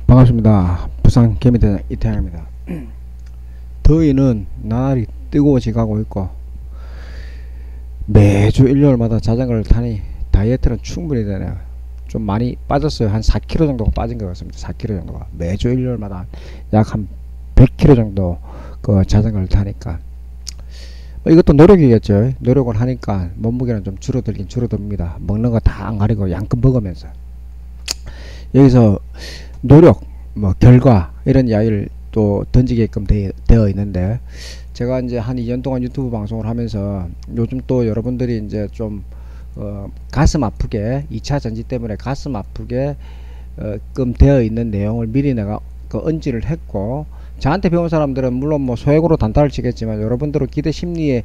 반갑습니다. 부산 개미대장 이태양입니다. 더위는 나날이 뜨거워져 가고 있고 매주 일요일마다 자전거를 타니 다이어트는 충분히 되네요. 좀 많이 빠졌어요. 한 4kg 정도가 빠진 것 같습니다. 4kg 정도가 매주 일요일마다 약 한 100kg 정도 그 자전거를 타니까 이것도 노력이겠죠. 노력을 하니까 몸무게는 좀 줄어들긴 줄어듭니다. 먹는 거 다 안 가리고 양껏 먹으면서 여기서 노력, 결과 이런 이야기를 또 던지게끔 되어 있는데, 제가 이제 한 2년 동안 유튜브 방송을 하면서 요즘 또 여러분들이 이제 좀 가슴 아프게 2차 전지 때문에 가슴 아프게 끔 되어 있는 내용을 미리 내가 언지를 했고, 저한테 배운 사람들은 물론 소액으로 단타를 치겠지만 여러분들은 기대 심리에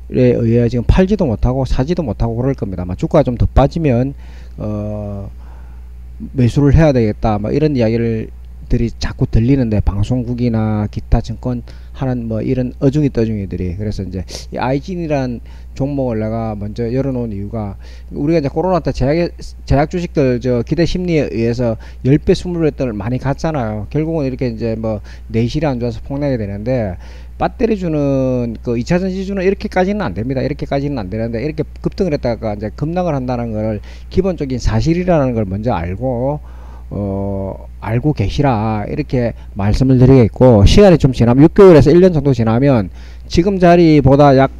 의해 지금 팔지도 못하고 사지도 못하고 그럴 겁니다. 주가가 좀 더 빠지면 매수를 해야 되겠다 이런 이야기들이 자꾸 들리는데, 방송국이나 기타 증권 하는 이런 어중이 떠중이들이. 그래서 이제 이 아이진이란 종목을 내가 먼저 열어놓은 이유가, 우리가 이제 코로나 때 제약 주식들 기대 심리에 의해서 10배 20배를 많이 갔잖아요. 결국은 이렇게 이제 내실이 안 좋아서 폭락이 되는데, 배터리 주는 그 2차전 지수는 이렇게까지는 안 됩니다. 이렇게까지는 안 되는데, 이렇게 급등을 했다가 이제 급락을 한다는 걸 기본적인 사실이라는 걸 먼저 알고 계시라 이렇게 말씀을 드리겠고, 시간이 좀 지나면 6개월에서 1년 정도 지나면 지금 자리보다 약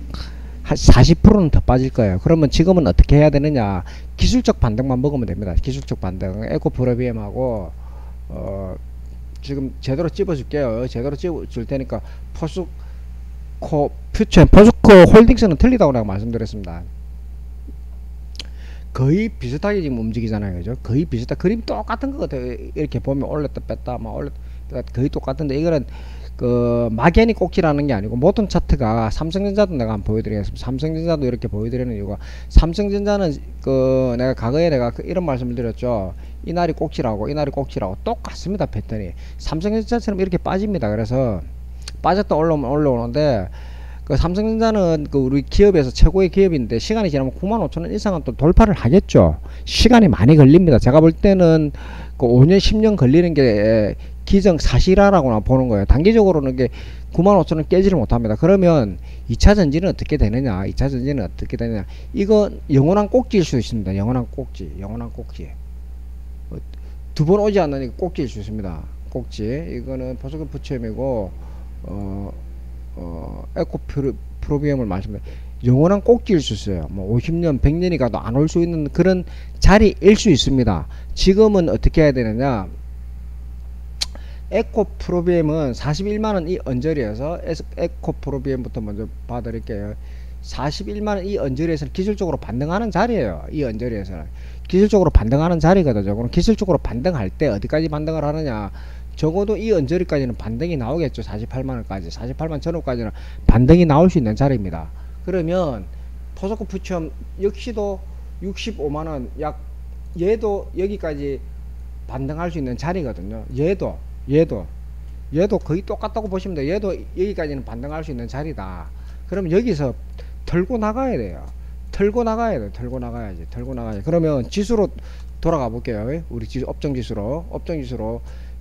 한 40%는 더 빠질 거예요. 그러면 지금은 어떻게 해야 되느냐? 기술적 반등만 먹으면 됩니다. 기술적 반등. 에코프로비엠하고 지금 제대로 찝어줄게요. 제대로 찝어줄 테니까 포스코 홀딩스는 틀리다고 내가 말씀드렸습니다. 거의 비슷하게 지금 움직이잖아요. 그죠? 거의 비슷한, 그림이 똑같은 것 같아요. 이렇게 보면 올렸다 뺐다 올렸다 뺐다 거의 똑같은데, 이거는 막연히 꼭지라는 게 아니고, 모든 차트가 삼성전자도 내가 한번 보여드리겠습니다. 삼성전자도 이렇게 보여드리는 이유가, 삼성전자는 내가 과거에 이런 말씀을 드렸죠. 이날이 꼭지라고 똑같습니다. 패턴이 삼성전자처럼 이렇게 빠집니다. 그래서 빠졌다 올라오면 올라오는데, 삼성전자는 우리 기업에서 최고의 기업인데, 시간이 지나면 95,000원 이상은 또 돌파를 하겠죠. 시간이 많이 걸립니다. 제가 볼 때는 5년 10년 걸리는 게 기정사실화라고 보는 거예요. 단기적으로는 95,000원 깨지를 못합니다. 그러면 2차 전지는 어떻게 되느냐? 2차 전지는 어떻게 되느냐? 이건 영원한 꼭지일 수 있습니다. 영원한 꼭지. 두 번 오지 않는 꼭지일 수 있습니다. 꼭지. 이거는 포스코 부채이고 에코프로비엠을 말씀드려요. 영원한 꼭지일 수 있어요. 50년 100년이 가도 안 올 수 있는 그런 자리일 수 있습니다. 지금은 어떻게 해야 되느냐? 에코프로비엠은 41만원 이 언저리에서, 에코프로비엠부터 먼저 봐드릴게요. 41만원 이 언저리에서는 기술적으로 반등하는 자리예요. 이 언저리에서는 기술적으로 반등하는 자리거든요. 그럼 기술적으로 반등할 때 어디까지 반등을 하느냐? 적어도 이 언저리까지는 반등이 나오겠죠. 48만원까지 48만 전후까지는 반등이 나올 수 있는 자리입니다. 그러면 포스코 푸처 역시도 65만원, 약 얘도 여기까지 반등할 수 있는 자리거든요. 얘도 거의 똑같다고 보시면 돼요. 얘도 여기까지는 반등할 수 있는 자리다. 그럼 여기서 털고 나가야 돼요. 털고 나가야지. 그러면 지수로 돌아가 볼게요. 우리 업종지수로.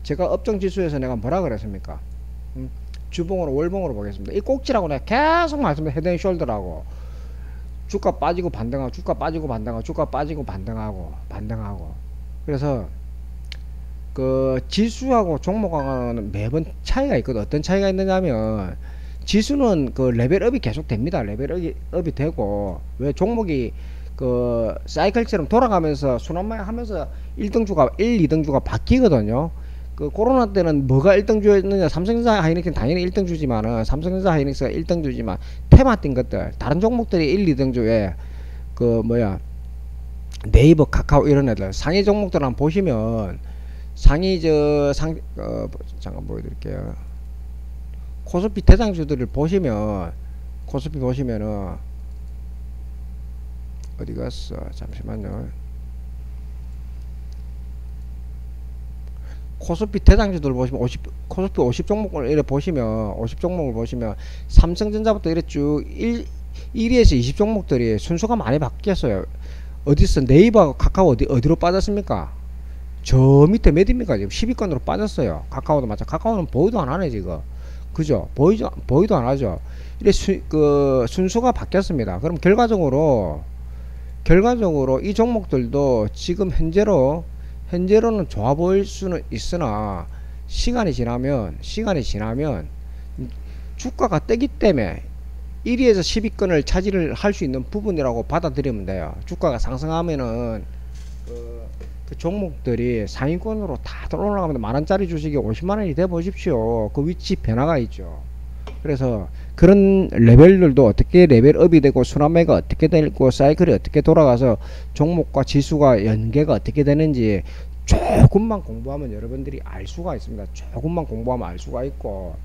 제가 업종지수에서 내가 뭐라 그랬습니까? 주봉으로 월봉으로 보겠습니다. 이 꼭지라고 내가 계속 말씀드린 헤드앤숄더라고. 주가 빠지고 반등하고, 주가 빠지고 반등하고. 그래서 지수하고 종목하고는 매번 차이가 있거든. 어떤 차이가 있느냐면, 지수는 레벨업이 계속 됩니다. 레벨업이 되고, 왜 종목이 사이클처럼 돌아가면서 순환만 하면서 1등주가 2등주가 바뀌거든요. 코로나 때는 뭐가 1등주였느냐? 삼성전자 하이닉스는 당연히 1등주지만은, 삼성전자 하이닉스가 1등주지만 테마 뛴 것들, 다른 종목들이 1, 2등주에 네이버, 카카오 이런 애들 상위 종목들 한번 보시면, 잠깐 보여드릴게요. 코스피 대장주들을 보시면은 어디 갔어? 잠시만요. 코스피 대장주들 보시면 코스피 50 종목을 이렇게 보시면, 50 종목을 보시면 삼성전자부터 이렇게 쭉 1위에서 20 종목들이 순서가 많이 바뀌었어요. 어디서 네이버, 카카오 어디로 빠졌습니까? 저 밑에 몇입니까? 지금 10위권으로 빠졌어요. 카카오도 마찬가지. 카카오는 보이도 안 하네, 지금. 그죠? 보이도 안 하죠. 이래 순서가 바뀌었습니다. 그럼 결과적으로 이 종목들도 지금 현재로는 좋아 보일 수는 있으나, 시간이 지나면 주가가 뜨기 때문에 1위에서 10위권을 차지를 할 수 있는 부분이라고 받아들이면 돼요. 주가가 상승하면은 그 종목들이 상위권으로 다 올라가면 만원짜리 주식이 50만원이 돼 보십시오. 그 위치 변화가 있죠. 그래서 그런 레벨들도 어떻게 레벨업이 되고 순환매가 어떻게 되고 사이클이 어떻게 돌아가서 종목과 지수가 연계가 어떻게 되는지 조금만 공부하면 여러분들이 알 수가 있습니다. 조금만 공부하면 알 수가 있고,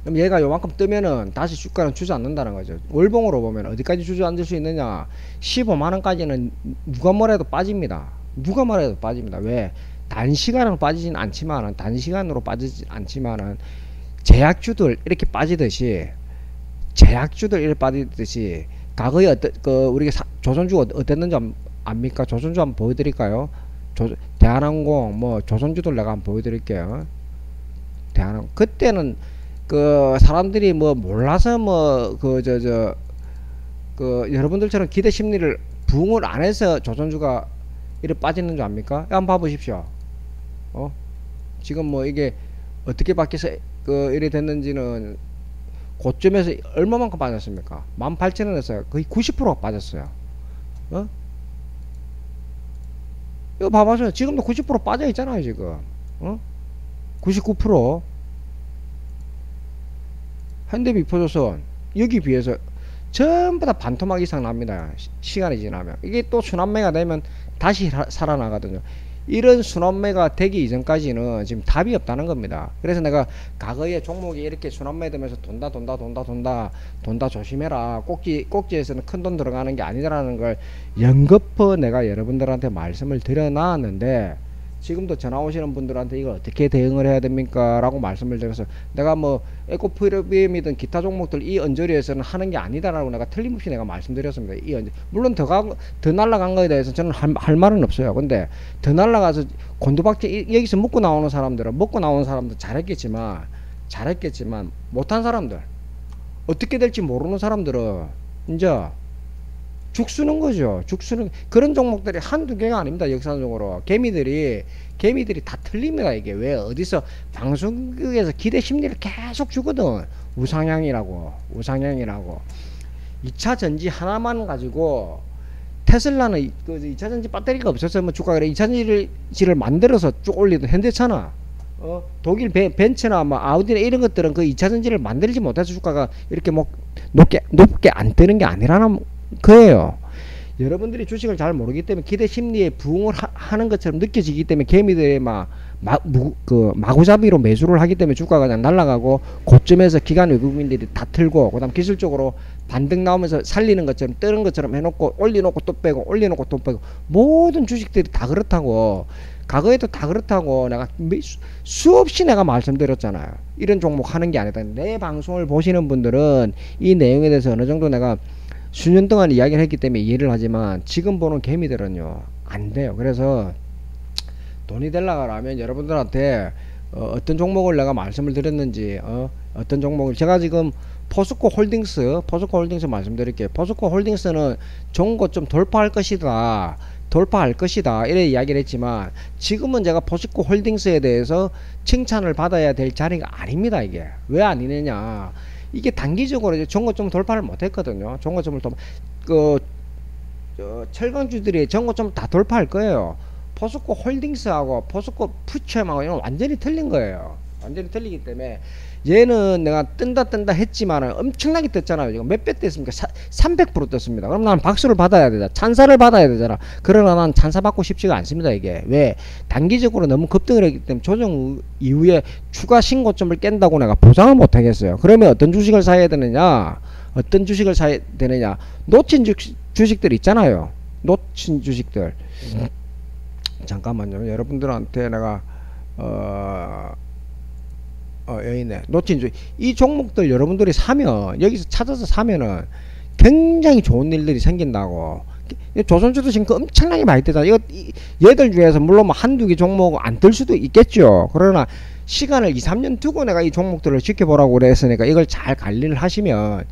그럼 얘가 요만큼 뜨면은 다시 주가는 주저앉는다는 거죠. 월봉으로 보면 어디까지 주저앉을 수 있느냐, 15만원까지는 누가 뭐래도 빠집니다. 왜? 단시간으로 빠지진 않지만은, 제약주들 이렇게 빠지듯이 과거에 우리가 조선주가 어땠는지 압니까? 조선주 한번 보여드릴까요? 대한항공 조선주들 내가 한번 보여드릴게요. 대한항공 그때는 사람들이 몰라서 여러분들처럼 기대 심리를 부응을 안 해서 조선주가 이렇게 빠지는 줄 압니까? 한번 봐보십시오. 지금 이게 어떻게 바뀌어서 이래 됐는지는, 고점에서 얼마만큼 빠졌습니까? 18,000원에서 거의 90%가 빠졌어요. 이거 봐봐요. 지금도 90% 빠져 있잖아요, 지금. 99%. 현대비포조선, 여기 비해서 전부 다 반토막 이상 납니다. 시간이 지나면. 이게 또 순환매가 되면 다시 살아나거든요. 이런 순환매가 되기 이전까지는 지금 답이 없다는 겁니다. 그래서 내가 과거에 종목이 이렇게 순환매 되면서 돈다 조심해라, 꼭지에서는 큰 돈 들어가는 게 아니다라는 걸 연거푸 내가 여러분들한테 말씀을 드려놨는데, 지금도 전화 오시는 분들한테 이걸 어떻게 대응을 해야 됩니까? 라고 말씀을 드려서, 내가 에코프로비엠이든 기타 종목들 이 언저리에서는 하는 게 아니다라고 내가 틀림없이 내가 말씀드렸습니다. 물론 더 날라간 거에 대해서 저는 할 말은 없어요. 근데 더 날라가서 곤두박질 여기서 먹고 나오는 사람들 잘했겠지만 못한 사람들, 어떻게 될지 모르는 사람들은 이제 죽쓰는 거죠. 그런 종목들이 한두 개가 아닙니다. 역사적으로 개미들이 다 틀립니다. 이게 왜 어디서 방송국에서 기대 심리를 계속 주거든. 우상향이라고 2차 전지 하나만 가지고, 테슬라는 2차 전지 배터리가 없어서 주가가 2차 전지를 만들어서 쭉 올리던 현대차나 독일 벤츠나 아우디나 이런 것들은 그 2차 전지를 만들지 못해서 주가가 이렇게 높게 안 뜨는 게 아니라는 거예요. 여러분들이 주식을 잘 모르기 때문에 기대 심리에 부응을 하는 것처럼 느껴지기 때문에 개미들이 마구잡이로 매수를 하기 때문에 주가가 그냥 날아가고, 고점에서 기관 외국인들이 다 틀고, 그 다음 기술적으로 반등 나오면서 살리는 것처럼 뜨는 것처럼 해놓고 올려놓고 또 빼고 모든 주식들이 다 그렇다고, 과거에도 다 그렇다고 내가 수없이 내가 말씀드렸잖아요. 이런 종목 하는 게 아니다. 내 방송을 보시는 분들은 이 내용에 대해서 어느 정도 내가 수년 동안 이야기를 했기 때문에 이해를 하지만, 지금 보는 개미들은요 안 돼요. 그래서 돈이 되려면 여러분들한테 어떤 종목을 내가 말씀을 드렸는지, 어떤 종목을 제가 지금 포스코 홀딩스 말씀드릴게요. 포스코 홀딩스는 좋은 것 좀 돌파할 것이다 이래 이야기를 했지만, 지금은 제가 포스코 홀딩스에 대해서 칭찬을 받아야 될 자리가 아닙니다. 이게 왜 아니느냐, 이게 단기적으로 이제 정고점 돌파를 못했거든요. 정고점을 철강주들이 정고점 다 돌파할 거예요. 포스코 홀딩스하고 포스코 푸처엠하고 이건 완전히 틀린 거예요. 완전히 틀리기 때문에 얘는 내가 뜬다 했지만 엄청나게 떴잖아요. 지금 몇 배 떴습니까? 300% 떴습니다. 그럼 난 박수를 받아야 되잖아. 찬사를 받아야 되잖아. 그러나 난 찬사 받고 싶지가 않습니다. 이게 왜? 단기적으로 너무 급등을 했기 때문에 조정 이후에 추가 신고점을 깬다고 내가 보장을 못 하겠어요. 그러면 어떤 주식을 사야 되느냐? 놓친 주식들 있잖아요. 놓친 주식들. 잠깐만요. 여러분들한테 내가 여기네. 놓친 주식. 이 종목들 여러분들이 사면, 여기서 찾아서 사면은 굉장히 좋은 일들이 생긴다고. 조선주도 지금 엄청나게 많이 뜨잖아. 얘들 중에서 물론 뭐 한두 개 종목 안 뜰 수도 있겠죠. 그러나 시간을 2, 3년 두고 내가 이 종목들을 지켜보라고 그랬으니까 이걸 잘 관리를 하시면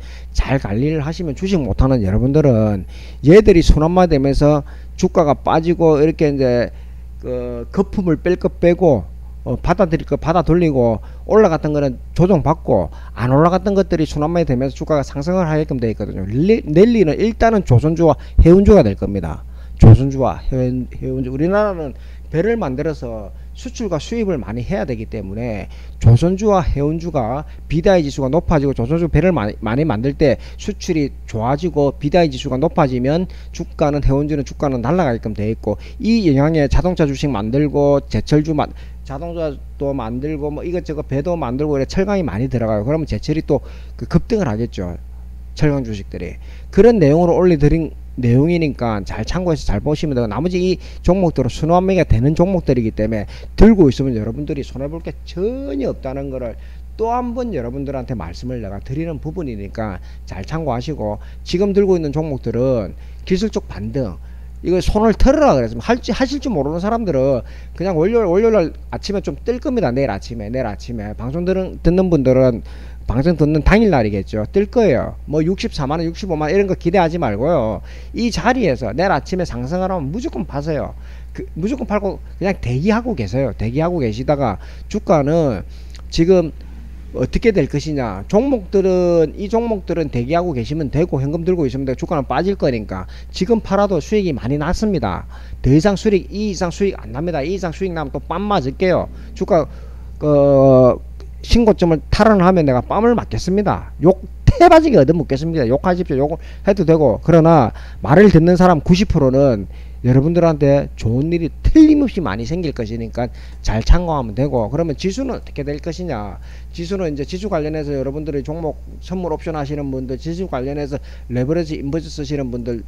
주식 못하는 여러분들은 얘들이 순환마 되면서 주가가 빠지고 이렇게 이제 그 거품을 뺄 것 빼고 받아들일 거 받아 돌리고 올라갔던 거는 조정받고 안 올라갔던 것들이 순환만이 되면서 주가가 상승을 하게끔 되어 있거든요. 랠리는 일단은 조선주와 해운주가 될 겁니다. 조선주와 해운주. 우리나라는 배를 만들어서 수출과 수입을 많이 해야 되기 때문에 조선주와 해운주가 비다이 지수가 높아지고 조선주 배를 많이 만들 때 수출이 좋아지고 비다이 지수가 높아지면 주가는 해운주는 주가는 날아가게끔 되어 있고 이 영향에 자동차 주식 만들고 제철주 자동차도 만들고 뭐 이것저것 배도 만들고 그래 철강이 많이 들어가요. 그러면 제철이 또 그 급등을 하겠죠. 철강 주식들이 그런 내용으로 올려드린 내용이니까 잘 참고해서 잘 보시면 되고 나머지 이 종목들은 순환매가 되는 종목들이기 때문에 들고 있으면 여러분들이 손해볼 게 전혀 없다는 거를 또 한 번 여러분들한테 말씀을 내가 드리는 부분이니까 잘 참고하시고 지금 들고 있는 종목들은 기술적 반등 이거 손을 털으라 그랬으면 하실 줄 모르는 사람들은 그냥 월요일 아침에 좀 뜰 겁니다. 내일 아침에 방송 듣는 분들은 방송 듣는 당일날이겠죠. 뜰 거예요. 뭐 64만원 65만원 이런 거 기대하지 말고요. 이 자리에서 내일 아침에 상승을 하면 무조건 파세요. 무조건 팔고 그냥 대기하고 계세요. 대기하고 계시다가 주가는 지금 어떻게 될 것이냐. 이 종목들은 대기하고 계시면 되고 현금 들고 있으면 되고 주가는 빠질 거니까 지금 팔아도 수익이 많이 났습니다. 더 이상 수익 이 이상 수익 안 납니다. 이 이상 수익 나면 또 빰 맞을게요. 주가 신고점을 탈환하면 내가 빰을 맞겠습니다. 욕 태바지게 얻어먹겠습니다. 욕하십시오. 욕을 해도 되고 그러나 말을 듣는 사람 90%는 여러분들한테 좋은 일이 틀림없이 많이 생길 것이니까 잘 참고하면 되고 그러면 지수는 어떻게 될 것이냐. 지수는 이제 지수 관련해서 여러분들이 종목 선물 옵션 하시는 분들 지수 관련해서 레버리지 인버스 쓰시는 분들이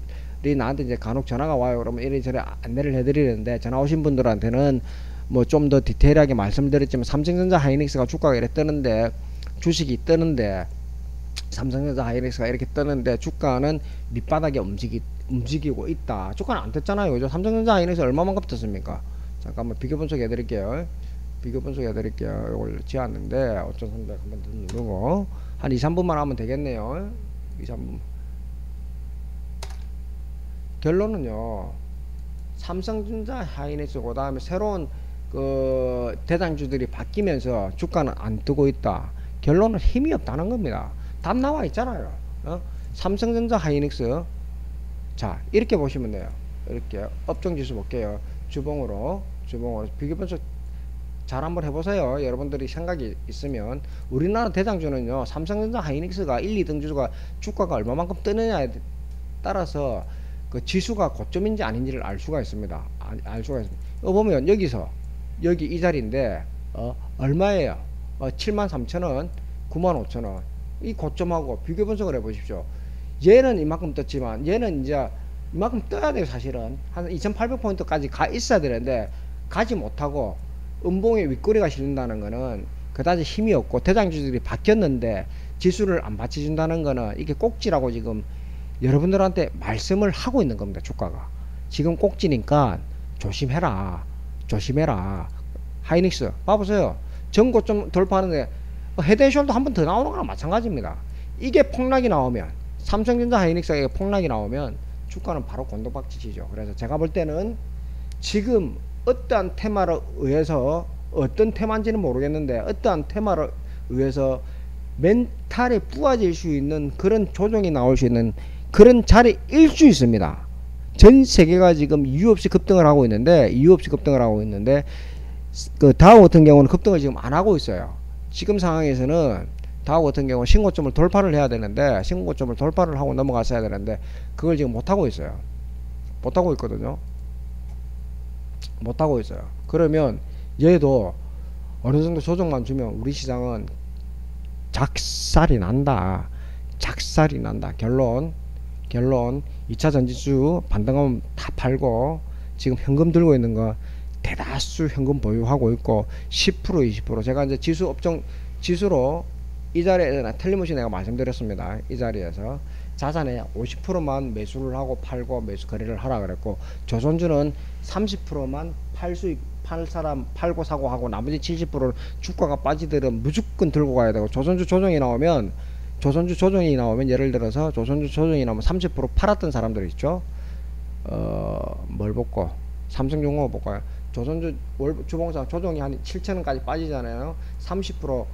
나한테 이제 간혹 전화가 와요. 그러면 이래저래 안내를 해드리는데 전화 오신 분들한테는 뭐 좀 더 디테일하게 말씀드렸지만 삼성전자 하이닉스가 주가가 이렇게 뜨는데 주식이 뜨는데 삼성전자 하이닉스가 이렇게 뜨는데 주가는 밑바닥에 움직이고 있다. 주가는 안 떴잖아요. 그죠? 삼성전자 하이닉스 얼마만큼 떴습니까? 잠깐만 비교 분석 해드릴게요. 이걸 지었는데 5300 한번 더 누르고 한 2, 3분만 하면 되겠네요. 2, 3분. 결론은요. 삼성전자 하이닉스 그 다음에 새로운 그 대장주들이 바뀌면서 주가는 안 뜨고 있다. 결론은 힘이 없다는 겁니다. 답 나와 있잖아요. 삼성전자 하이닉스 자 이렇게 보시면 돼요. 이렇게 업종지수 볼게요. 주봉으로 비교 분석 잘 한번 해보세요. 여러분들이 생각이 있으면 우리나라 대장주는요 삼성전자 하이닉스가 1, 2등 주가 주가가 얼마만큼 뜨느냐에 따라서 그 지수가 고점인지 아닌지를 알 수가 있습니다. 알 수가 있습니다. 보면 여기 이 자리인데 얼마예요? 73,000원 95,000원 이 고점하고 비교 분석을 해 보십시오. 얘는 이만큼 떴지만 얘는 이제 이만큼 떠야 돼요. 사실은 한 2800포인트까지 가 있어야 되는데 가지 못하고 음봉에 윗꼬리가 실린다는 거는 그다지 힘이 없고 대장주들이 바뀌었는데 지수를 안 받쳐준다는 거는 이게 꼭지라고 지금 여러분들한테 말씀을 하고 있는 겁니다. 주가가 지금 꼭지니까 조심해라. 하이닉스 봐보세요. 전고점 돌파하는데 헤드앤숄더 한 번 더 나오는 거랑 마찬가지입니다. 이게 폭락이 나오면 삼성전자 하이닉스가 폭락이 나오면 주가는 바로 곤두박질이죠. 그래서 제가 볼 때는 지금 어떠한 테마를 의해서 어떤 테마인지는 모르겠는데 어떠한 테마를 의해서 멘탈이 부어질 수 있는 그런 조정이 나올 수 있는 그런 자리일 수 있습니다. 전 세계가 지금 이유 없이 급등을 하고 있는데 그 다우 같은 경우는 급등을 지금 안 하고 있어요. 지금 상황에서는 다우 같은 경우는 신고점을 돌파를 해야 되는데 신고점을 돌파를 하고 넘어갔어야 되는데 그걸 지금 못하고 있어요. 못하고 있거든요. 못하고 있어요. 그러면 얘도 어느 정도 조정만 주면 우리 시장은 작살이 난다. 결론 2차 전지수 반등하면 다 팔고 지금 현금 들고 있는 거 대다수 현금 보유하고 있고 10% 20% 제가 이제 지수로 이 자리에서 틀림없이 내가 말씀드렸습니다. 이 자리에서 자산의 50%만 매수를 하고 팔고 매수 거래를 하라 그랬고, 조선주는 30%만 팔 사람 팔고 사고 하고 나머지 70%는 주가가 빠지더라도 무조건 들고 가야 되고, 조선주 조정이 나오면 예를 들어서 조선주 조정이 나오면 30% 팔았던 사람들 있죠. 뭘 볼까? 삼성중공업 볼까요? 조선주 주봉상 조정이 한 7천원까지 빠지잖아요. 30%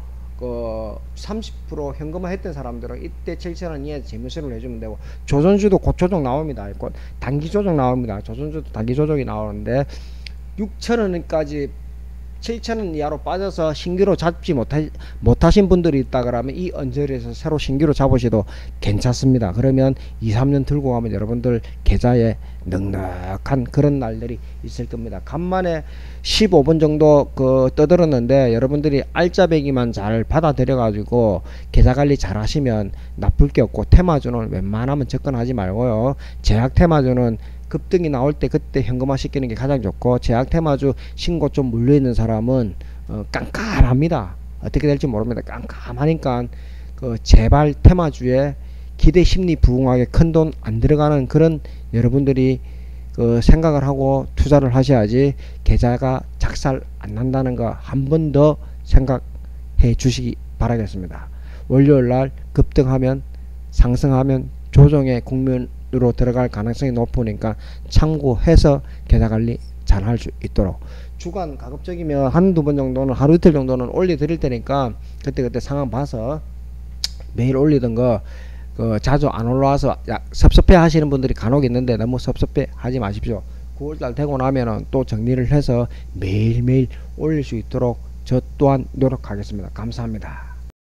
현금화 했던 사람들은 이때 7천원 이하에서 재무세를 해주면 되고, 조선주도 곧 조정 나옵니다. 곧 단기 조정 나옵니다. 조선주도 단기 조정이 나오는데 6천원까지 7천원 이하로 빠져서 신규로 잡지 못하신 분들이 있다 그러면 이 언저리에서 새로 신규로 잡으셔도 괜찮습니다. 그러면 2-3년 들고 가면 여러분들 계좌에 넉넉한 그런 날들이 있을 겁니다. 간만에 15분 정도 떠들었는데, 여러분들이 알짜배기만 잘 받아들여 가지고 계좌 관리 잘 하시면 나쁠 게 없고, 테마주는 웬만하면 접근하지 말고요. 제약 테마주는 급등이 나올 때 그때 현금화 시키는 게 가장 좋고, 제약 테마주 신고 좀 물려있는 사람은 깜깜합니다. 어떻게 될지 모릅니다. 깜깜하니까 제발 테마주에 기대 심리 부응하게 큰 돈 안 들어가는 그런 여러분들이 생각을 하고 투자를 하셔야지 계좌가 작살 안 난다는 거 한 번 더 생각해 주시기 바라겠습니다. 월요일날 급등하면 상승하면 조정의 국면으로 들어갈 가능성이 높으니까 참고해서 계좌관리 잘 할 수 있도록, 주간 가급적이면 한두 번 정도는 하루 이틀 정도는 올려 드릴 테니까 그때 상황 봐서 매일 올리던 거 자주 안 올라와서 섭섭해 하시는 분들이 간혹 있는데 너무 섭섭해 하지 마십시오. 9월달 되고 나면은 또 정리를 해서 매일매일 올릴 수 있도록 저 또한 노력하겠습니다. 감사합니다.